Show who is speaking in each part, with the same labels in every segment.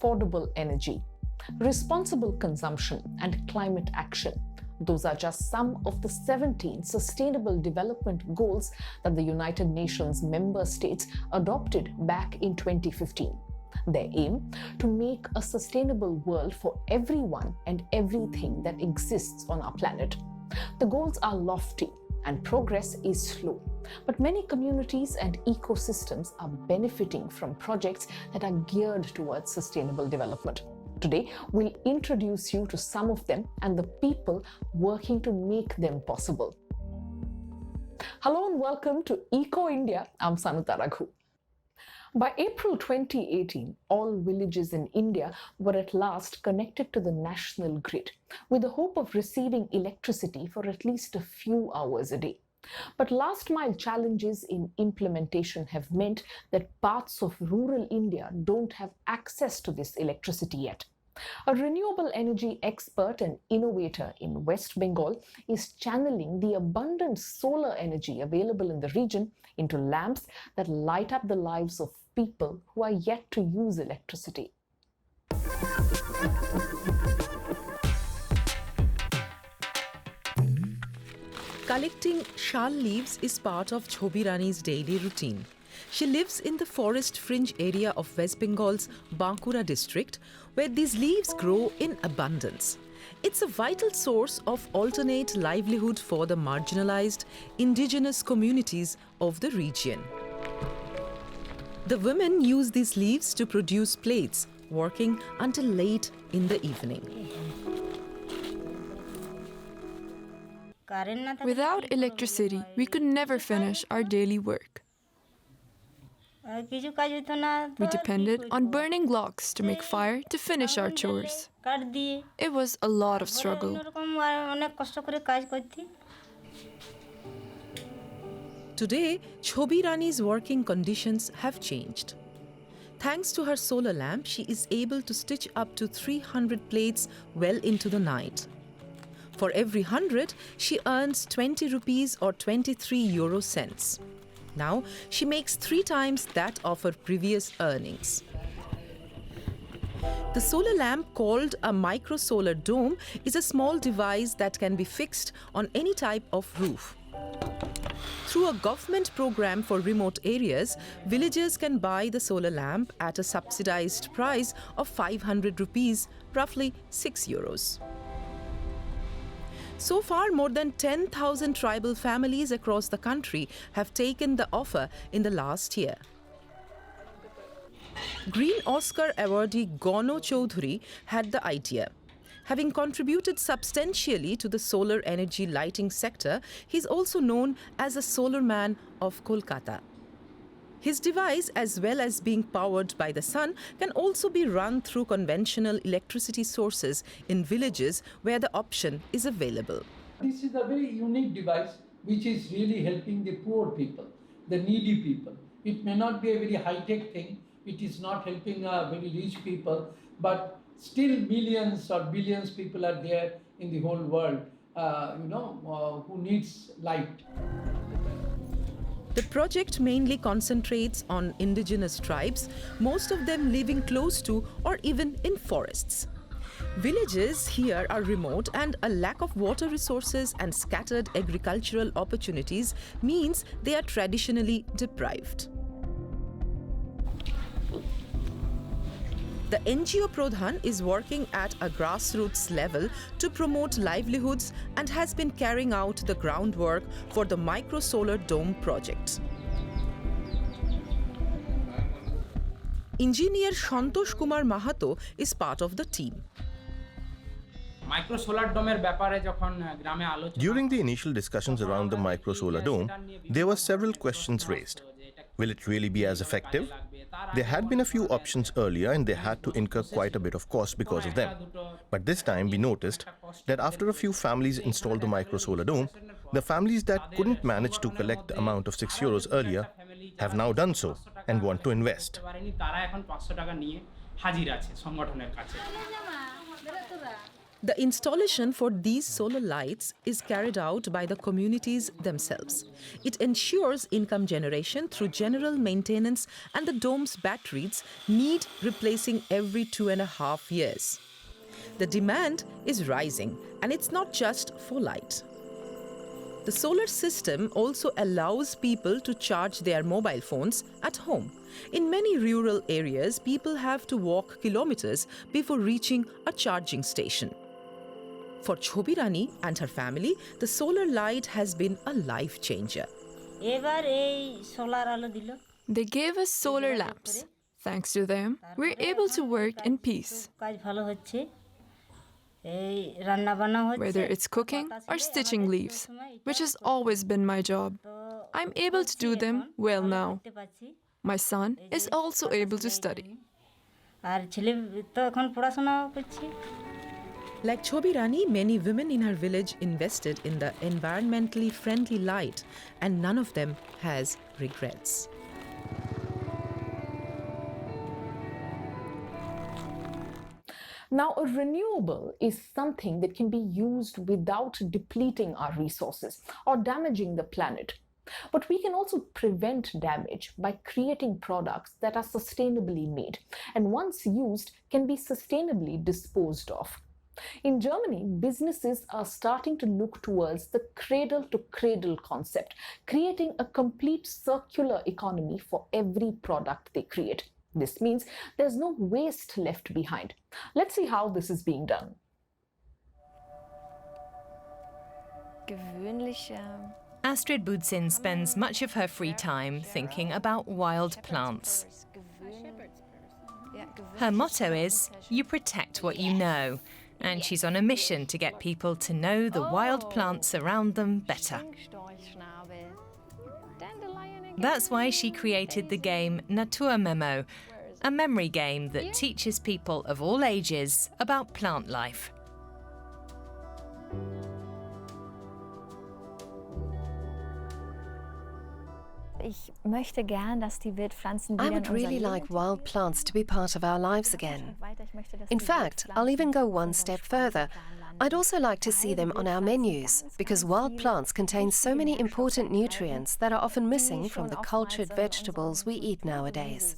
Speaker 1: affordable energy, responsible consumption, and climate action. Those are just some of the 17 Sustainable Development Goals that the United Nations member states adopted back in 2015. Their aim to make a sustainable world for everyone and everything that exists on our planet. The goals are lofty and progress is slow, but many communities and ecosystems are benefiting from projects that are geared towards sustainable development. Today, we'll introduce you to some of them and the people working to make them possible. Hello and welcome to Eco India. I'm Sanuta Raghu. By April 2018, all villages in India were at last connected to the national grid, with the hope of receiving electricity for at least a few hours a day. But last-mile challenges in implementation have meant that parts of rural India don't have access to this electricity yet. A renewable energy expert and innovator in West Bengal is channeling the abundant solar energy available in the region into lamps that light up the lives of people who are yet to use electricity.
Speaker 2: Collecting shal leaves is part of Chhobi Rani's daily routine. She lives in the forest fringe area of West Bengal's Bankura district, where these leaves grow in abundance. It's a vital source of alternate livelihood for the marginalized indigenous communities of the region. The women use these leaves to produce plates, working until late in the evening.
Speaker 3: Without electricity, we could never finish our daily work. We depended on burning logs to make fire to finish our chores. It was a lot of struggle.
Speaker 2: Today, Chhobi Rani's working conditions have changed. Thanks to her solar lamp, she is able to stitch up to 300 plates well into the night. For every 100, she earns 20 rupees or 23 euro cents. Now, she makes 3 times that of her previous earnings. The solar lamp, called a micro-solar dome, is a small device that can be fixed on any type of roof. Through a government program for remote areas, villagers can buy the solar lamp at a subsidized price of 500 rupees, roughly 6 euros. So far, more than 10,000 tribal families across the country have taken the offer in the last year. Green Oscar awardee Gono Choudhury had the idea. Having contributed substantially to the solar energy lighting sector, he is also known as a solar man of Kolkata. His device, as well as being powered by the sun, can also be run through conventional electricity sources in villages where the option is available.
Speaker 4: This is a very unique device which is really helping the poor people, the needy people. It may not be a very high-tech thing, it is not helping very rich people, but still millions or billions people are there in the whole world, who needs light.
Speaker 2: The project mainly concentrates on indigenous tribes, most of them living close to or even in forests. Villages here are remote, and a lack of water resources and scattered agricultural opportunities means they are traditionally deprived. The NGO Pradhan is working at a grassroots level to promote livelihoods and has been carrying out the groundwork for the micro-solar dome project. Engineer Santosh Kumar Mahato is part of the team.
Speaker 5: During the initial discussions around the micro-solar dome, there were several questions raised. Will it really be as effective? There had been a few options earlier and they had to incur quite a bit of cost because of them. But this time we noticed that after a few families installed the micro-solar dome, the families that couldn't manage to collect the amount of 6 euros earlier have now done so and want to invest.
Speaker 2: The installation for these solar lights is carried out by the communities themselves. It ensures income generation through general maintenance, and the dome's batteries need replacing every 2.5 years. The demand is rising, and it's not just for light. The solar system also allows people to charge their mobile phones at home. In many rural areas, people have to walk kilometers before reaching a charging station. For Chobi Rani and her family, the solar light has been a life changer.
Speaker 3: They gave us solar lamps. Thanks to them, we're able to work in peace. Whether it's cooking or stitching leaves, which has always been my job, I'm able to do them well now. My son is also able to study.
Speaker 2: Like Chobi Rani, many women in her village invested in the environmentally friendly light, and none of them has regrets.
Speaker 1: Now, a renewable is something that can be used without depleting our resources or damaging the planet. But we can also prevent damage by creating products that are sustainably made and once used can be sustainably disposed of. In Germany, businesses are starting to look towards the cradle-to-cradle concept, creating a complete circular economy for every product they create. This means there's no waste left behind. Let's see how this is being done.
Speaker 6: Astrid Budsin spends much of her free time thinking about wild plants. Her motto is, "You protect what you know," and she's on a mission to get people to know the wild plants around them better. That's why she created the game Naturmemo, a memory game that teaches people of all ages about plant life.
Speaker 7: I would really like wild plants to be part of our lives again. In fact, I'll even go one step further. I'd also like to see them on our menus, because wild plants contain so many important nutrients that are often missing from the cultured vegetables we eat nowadays.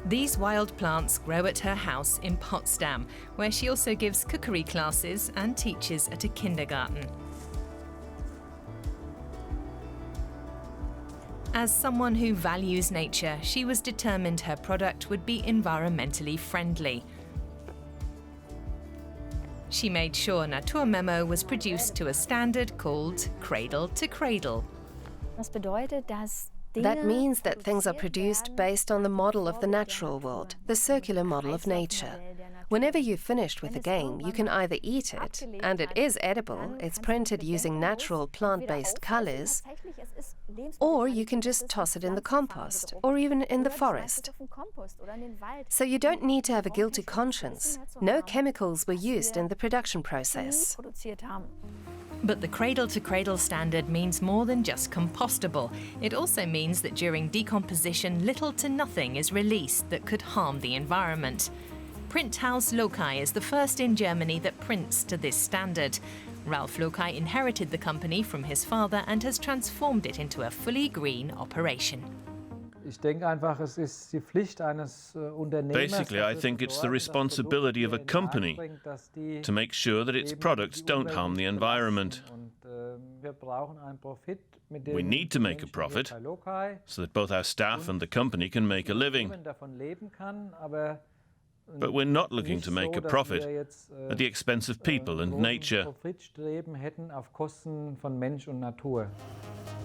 Speaker 6: These wild plants grow at her house in Potsdam, where she also gives cookery classes and teaches at a kindergarten. As someone who values nature, she was determined her product would be environmentally friendly. She made sure Naturmemo was produced to a standard called Cradle to Cradle.
Speaker 7: That means that things are produced based on the model of the natural world, the circular model of nature. Whenever you've finished with a game, you can either eat it, and it is edible, it's printed using natural plant-based colors, or you can just toss it in the compost, or even in the forest. So you don't need to have a guilty conscience. No chemicals were used in the production process.
Speaker 6: But the cradle-to-cradle standard means more than just compostable. It also means that during decomposition, little to nothing is released that could harm the environment. Print house Lokai is the first in Germany that prints to this standard. Ralph Lokai inherited the company from his father and has transformed it into a fully green operation.
Speaker 8: Basically, I think it's the responsibility of a company to make sure that its products don't harm the environment. We need to make a profit so that both our staff and the company can make a living. But we're not looking to make a profit at the expense of people and nature.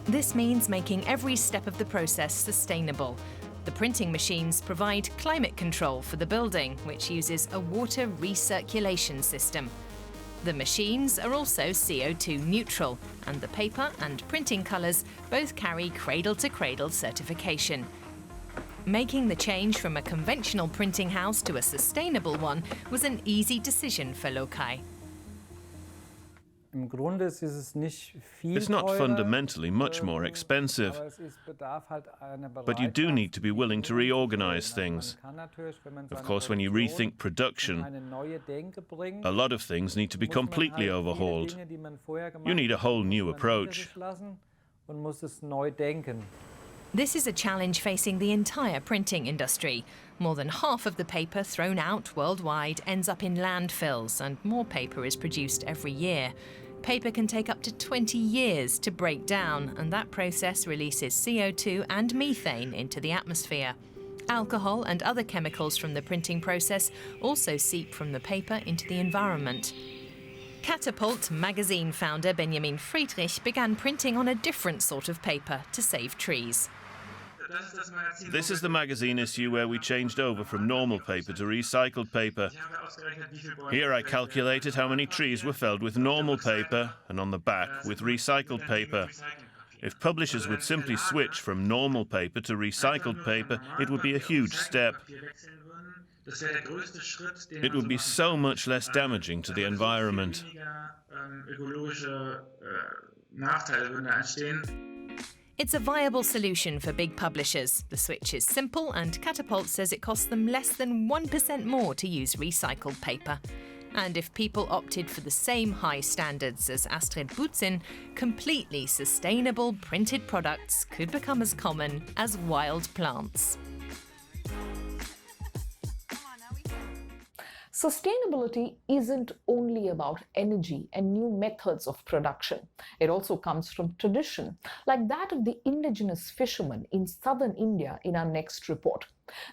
Speaker 6: This means making every step of the process sustainable. The printing machines provide climate control for the building, which uses a water recirculation system. The machines are also CO2 neutral, and the paper and printing colours both carry cradle-to-cradle certification. Making the change from a conventional printing house to a sustainable one was an easy decision for Lokai.
Speaker 8: It's not fundamentally much more expensive, but you do need to be willing to reorganize things. Of course, when you rethink production, a lot of things need to be completely overhauled. You need a whole new approach.
Speaker 6: This is a challenge facing the entire printing industry. More than half of the paper thrown out worldwide ends up in landfills, and more paper is produced every year. Paper can take up to 20 years to break down, and that process releases CO2 and methane into the atmosphere. Alcohol and other chemicals from the printing process also seep from the paper into the environment. Catapult magazine founder Benjamin Friedrich began printing on a different sort of paper to save trees.
Speaker 8: This is the magazine issue where we changed over from normal paper to recycled paper. Here I calculated how many trees were felled with normal paper and on the back with recycled paper. If publishers would simply switch from normal paper to recycled paper, it would be a huge step. It would be so much less damaging to the environment.
Speaker 6: It's a viable solution for big publishers. The switch is simple, and Catapult says it costs them less than 1% more to use recycled paper. And if people opted for the same high standards as Astrid Butzin, completely sustainable printed products could become as common as wild plants.
Speaker 1: Sustainability isn't only about energy and new methods of production. It also comes from tradition, like that of the indigenous fishermen in southern India in our next report.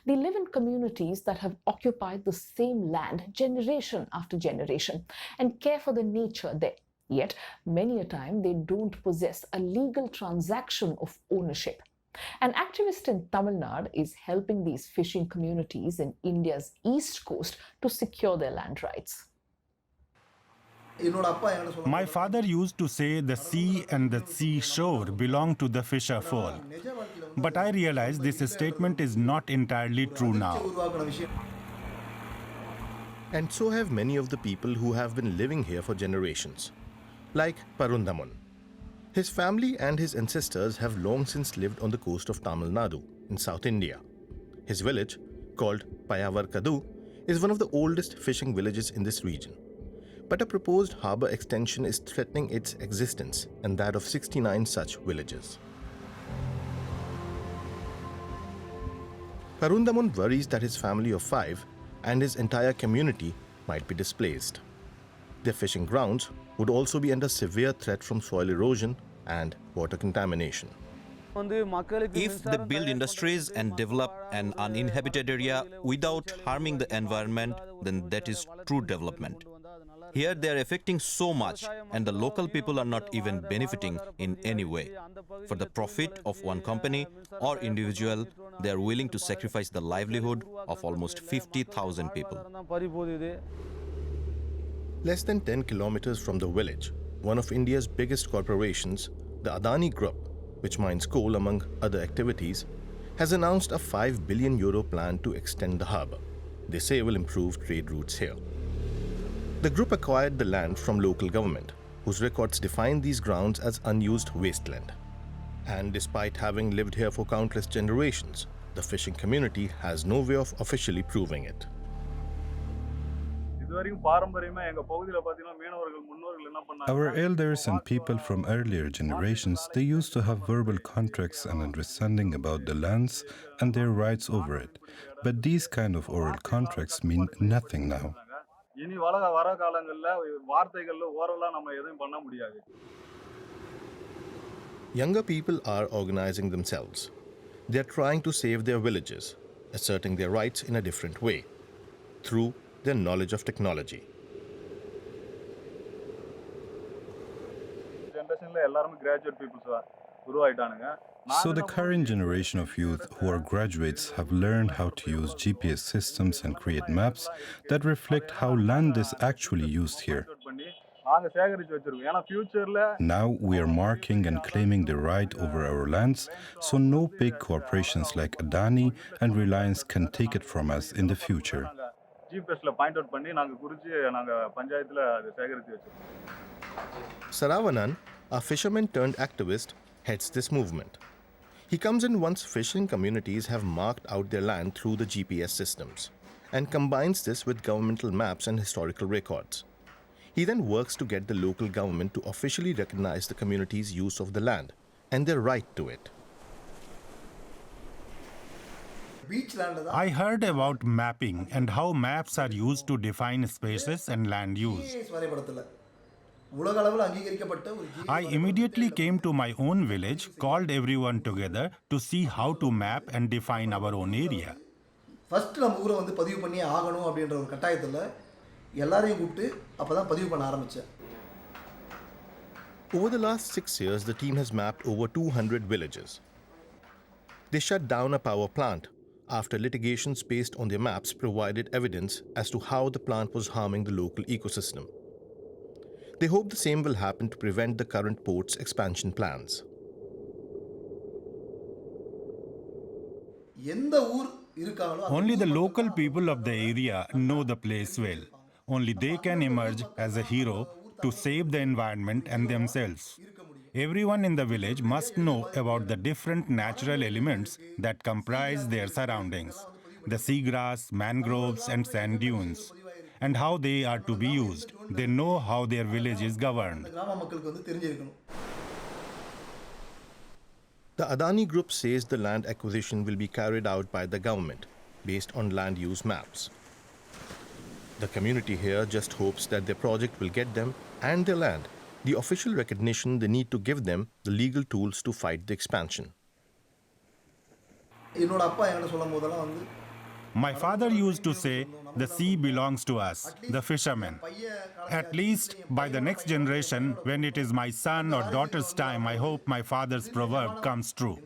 Speaker 1: They live in communities that have occupied the same land generation after generation and care for the nature there. Yet, many a time, they don't possess a legal transaction of ownership. An activist in Tamil Nadu is helping these fishing communities in India's east coast to secure their land rights.
Speaker 9: My father used to say the sea and the seashore belong to the fisher folk. But I realize this statement is not entirely true now.
Speaker 5: And so have many of the people who have been living here for generations, like Parundaman. His family and his ancestors have long since lived on the coast of Tamil Nadu in South India. His village, called Payavarkadu, is one of the oldest fishing villages in this region. But a proposed harbour extension is threatening its existence and that of 69 such villages. Parundaman worries that his family of 5 and his entire community might be displaced. Their fishing grounds would also be under severe threat from soil erosion and water contamination.
Speaker 10: If they build industries and develop an uninhabited area without harming the environment, then that is true development. Here they are affecting so much, and the local people are not even benefiting in any way. For the profit of one company or individual, they are willing to sacrifice the livelihood of almost 50,000 people.
Speaker 5: Less than 10 kilometers from the village, one of India's biggest corporations, the Adani Group, which mines coal among other activities, has announced a €5 billion plan to extend the harbour. They say will improve trade routes here. The group acquired the land from local government, whose records define these grounds as unused wasteland. And despite having lived here for countless generations, the fishing community has no way of officially proving it.
Speaker 11: Our elders and people from earlier generations, they used to have verbal contracts and understanding about the lands and their rights over it. But these kind of oral contracts mean nothing now.
Speaker 5: Younger people are organizing themselves. They are trying to save their villages, asserting their rights in a different way, through their knowledge of technology.
Speaker 11: So the current generation of youth who are graduates have learned how to use GPS systems and create maps that reflect how land is actually used here. Now we are marking and claiming the right over our lands, so no big corporations like Adani and Reliance can take it from us in the future.
Speaker 5: Saravanan, a fisherman turned activist, heads this movement. He comes in once fishing communities have marked out their land through the GPS systems and combines this with governmental maps and historical records. He then works to get the local government to officially recognize the community's use of the land and their right to it.
Speaker 9: I heard about mapping and how maps are used to define spaces and land use. I immediately came to my own village, called everyone together to see how to map and define our own area.
Speaker 12: First, நம்ம ஊரை வந்து பதிவு பண்ணி ஆகணும் அப்படின்ற ஒரு கட்டாயத்துல எல்லாரையும் கூப்பிட்டு அப்பதான் பதிவு பண்ண ஆரம்பிச்சேன்.
Speaker 5: Over the last 6 years, the team has mapped over 200 villages. They shut down a power plant after litigations based on their maps provided evidence as to how the plant was harming the local ecosystem. They hope the same will happen to prevent the current port's expansion plans.
Speaker 9: Only the local people of the area know the place well. Only they can emerge as a hero to save the environment and themselves. Everyone in the village must know about the different natural elements that comprise their surroundings, the seagrass, mangroves, and sand dunes, and how they are to be used. They know how their village is governed.
Speaker 5: The Adani Group says the land acquisition will be carried out by the government based on land use maps. The community here just hopes that their project will get them and their land the official recognition they need to give them the legal tools to fight the expansion.
Speaker 9: My father used to say, the sea belongs to us, the fishermen. At least by the next generation, when it is my son or daughter's time, I hope my father's proverb comes true.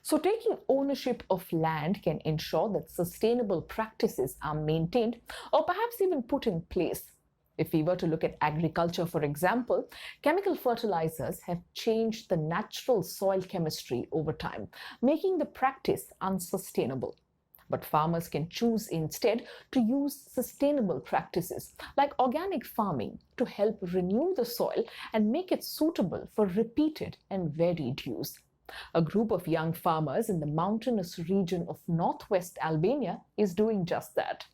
Speaker 1: So taking ownership of land can ensure that sustainable practices are maintained or perhaps even put in place. If we were to look at agriculture, for example, chemical fertilizers have changed the natural soil chemistry over time, making the practice unsustainable. But farmers can choose instead to use sustainable practices like organic farming to help renew the soil and make it suitable for repeated and varied use. A group of young farmers in the mountainous region of northwest Albania is doing just that.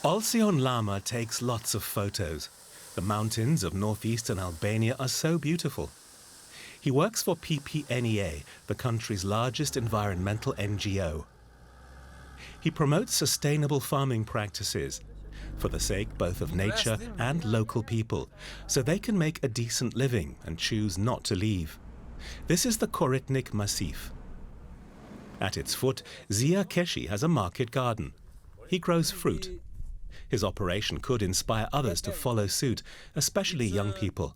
Speaker 13: Alcyon Lama takes lots of photos. The mountains of northeastern Albania are so beautiful. He works for PPNEA, the country's largest environmental NGO. He promotes sustainable farming practices for the sake both of nature and local people, so they can make a decent living and choose not to leave. This is the Koritnik Massif. At its foot, Zia Keshi has a market garden. He grows fruit. His operation could inspire others to follow suit, especially young people.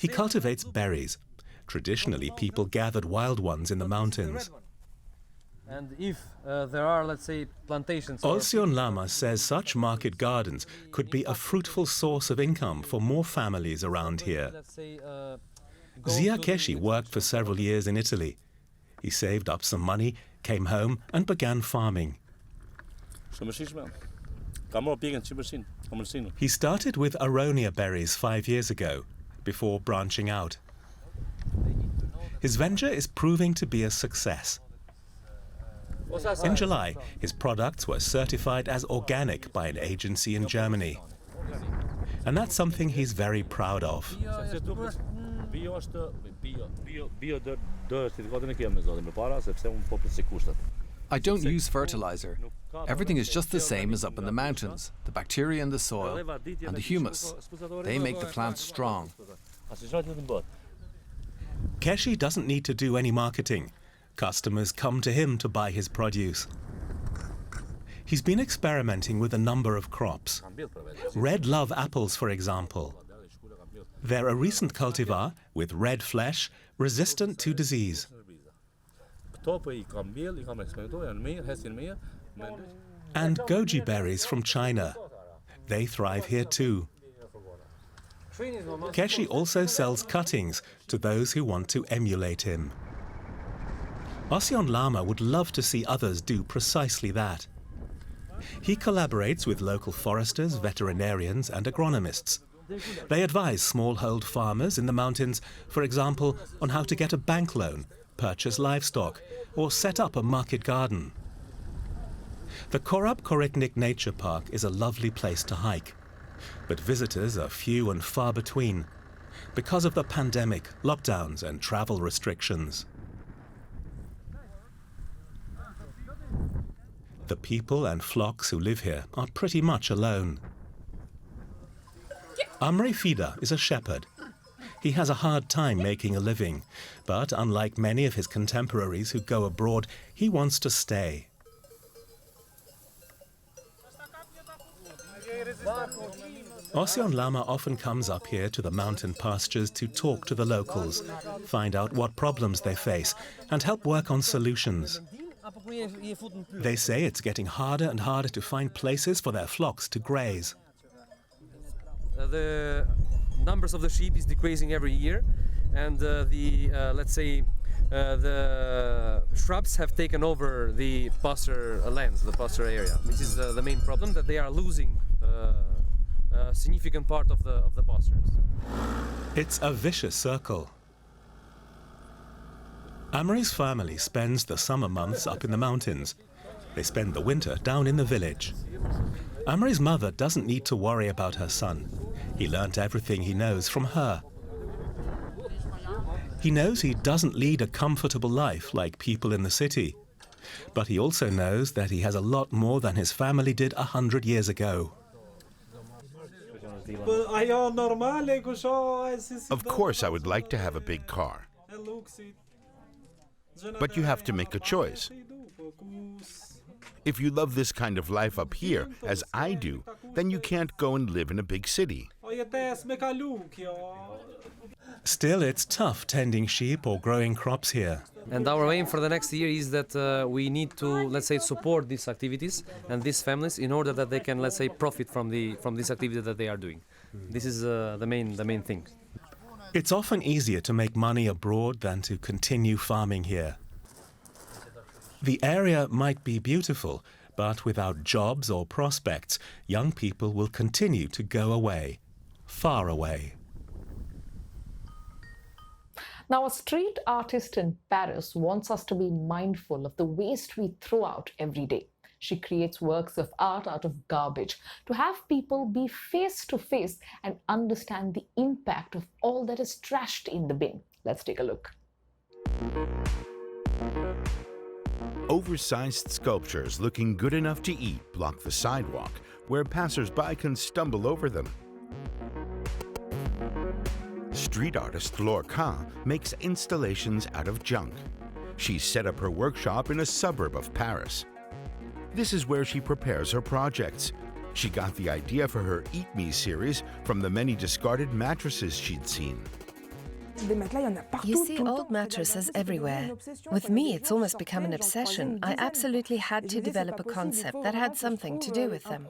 Speaker 13: He cultivates berries. Traditionally, people gathered wild ones in the mountains.
Speaker 14: And if there are, let's say, plantations...
Speaker 13: Alcyon Lama says such market gardens could be a fruitful source of income for more families around here. Zia Keshi worked for several years in Italy. He saved up some money, came home and began farming. He started with aronia berries 5 years ago, before branching out. His venture is proving to be a success. In July, his products were certified as organic by an agency in Germany. And that's something he's very proud of.
Speaker 15: I don't use fertilizer. Everything is just the same as up in the mountains. The bacteria in the soil and the humus. They make the plants strong.
Speaker 13: Keshi doesn't need to do any marketing. Customers come to him to buy his produce. He's been experimenting with a number of crops. Red love apples, for example. They're a recent cultivar with red flesh, resistant to disease. And goji berries from China. They thrive here too. Keshi also sells cuttings to those who want to emulate him. Osion Lama would love to see others do precisely that. He collaborates with local foresters, veterinarians and agronomists. They advise smallhold farmers in the mountains, for example, on how to get a bank loan, purchase livestock, or set up a market garden. The Korab Koreknik Nature Park is a lovely place to hike, but visitors are few and far between because of the pandemic, lockdowns and travel restrictions. The people and flocks who live here are pretty much alone. Amri Fida is a shepherd. He has a hard time making a living, but unlike many of his contemporaries who go abroad, he wants to stay. Osion Lama often comes up here to the mountain pastures to talk to the locals, find out what problems they face, and help work on solutions. They say it's getting harder and harder to find places for their flocks to graze.
Speaker 14: The numbers of the sheep is decreasing every year, and let's say the shrubs have taken over the pasture lands, the pasture area, which is the main problem, that they are losing a significant part of the pastures.
Speaker 13: It's a vicious circle. Amri's family spends the summer months up in the mountains. They spend the winter down in the village. Amri's mother doesn't need to worry about her son. He learnt everything he knows from her. He knows he doesn't lead a comfortable life like people in the city. But he also knows that he has a lot more than his family did 100 years ago.
Speaker 16: Of course, I would like to have a big car. But you have to make a choice. If you love this kind of life up here, as I do, then you can't go and live in a big city.
Speaker 13: Still, it's tough tending sheep or growing crops here.
Speaker 14: And our aim for the next year is that we need to, let's say, support these activities and these families in order that they can, let's say, profit from this activity that they are doing. This is the main thing.
Speaker 13: It's often easier to make money abroad than to continue farming here. The area might be beautiful, but without jobs or prospects, young people will continue to go away, far away.
Speaker 1: Now, a street artist in Paris wants us to be mindful of the waste we throw out every day. She creates works of art out of garbage to have people be face to face and understand the impact of all that is trashed in the bin. Let's take a look.
Speaker 16: Oversized sculptures looking good enough to eat block the sidewalk, where passers-by can stumble over them. Street artist Lorca makes installations out of junk. She set up her workshop in a suburb of Paris. This is where she prepares her projects. She got the idea for her Eat Me series from the many discarded mattresses she'd seen.
Speaker 7: You see old mattresses everywhere. With me, it's almost become an obsession. I absolutely had to develop a concept that had something to do with them.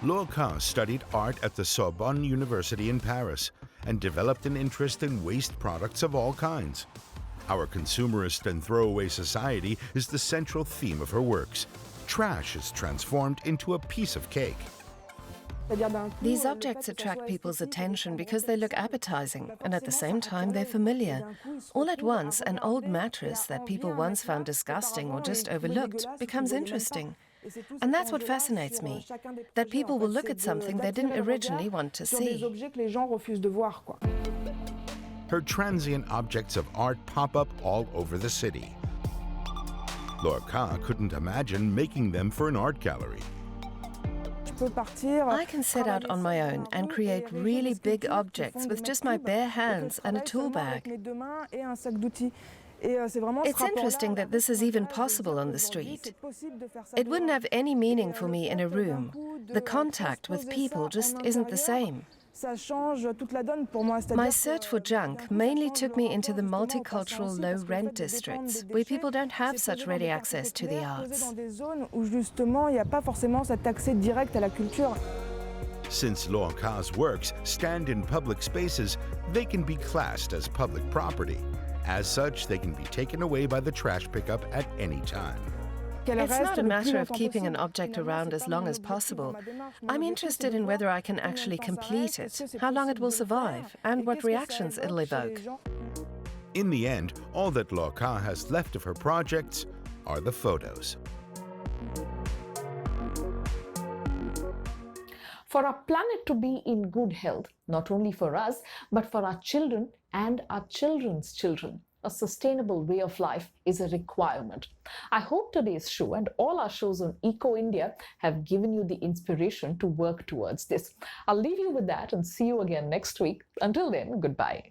Speaker 16: Lorca studied art at the Sorbonne University in Paris and developed an interest in waste products of all kinds. Our consumerist and throwaway society is the central theme of her works. Trash is transformed into a piece of cake.
Speaker 7: These objects attract people's attention because they look appetizing, and at the same time they're familiar. All at once, an old mattress that people once found disgusting or just overlooked becomes interesting. And that's what fascinates me, that people will look at something they didn't originally want to see.
Speaker 16: Her transient objects of art pop up all over the city. Lorca couldn't imagine making them for an art gallery.
Speaker 7: I can set out on my own and create really big objects with just my bare hands and a tool bag. It's interesting that this is even possible on the street. It wouldn't have any meaning for me in a room. The contact with people just isn't the same. My search for junk mainly took me into the multicultural low-rent districts, where people don't have such ready access to the arts.
Speaker 16: Since Lorca's works stand in public spaces, they can be classed as public property. As such, they can be taken away by the trash pickup at any time.
Speaker 7: It's not a matter of keeping an object around as long as possible. I'm interested in whether I can actually complete it, how long it will survive, and what reactions it'll evoke.
Speaker 16: In the end, all that Lorca has left of her projects are the photos.
Speaker 1: For our planet to be in good health, not only for us, but for our children and our children's children, a sustainable way of life is a requirement. I hope today's show and all our shows on Eco India have given you the inspiration to work towards this. I'll leave you with that and see you again next week. Until then, goodbye.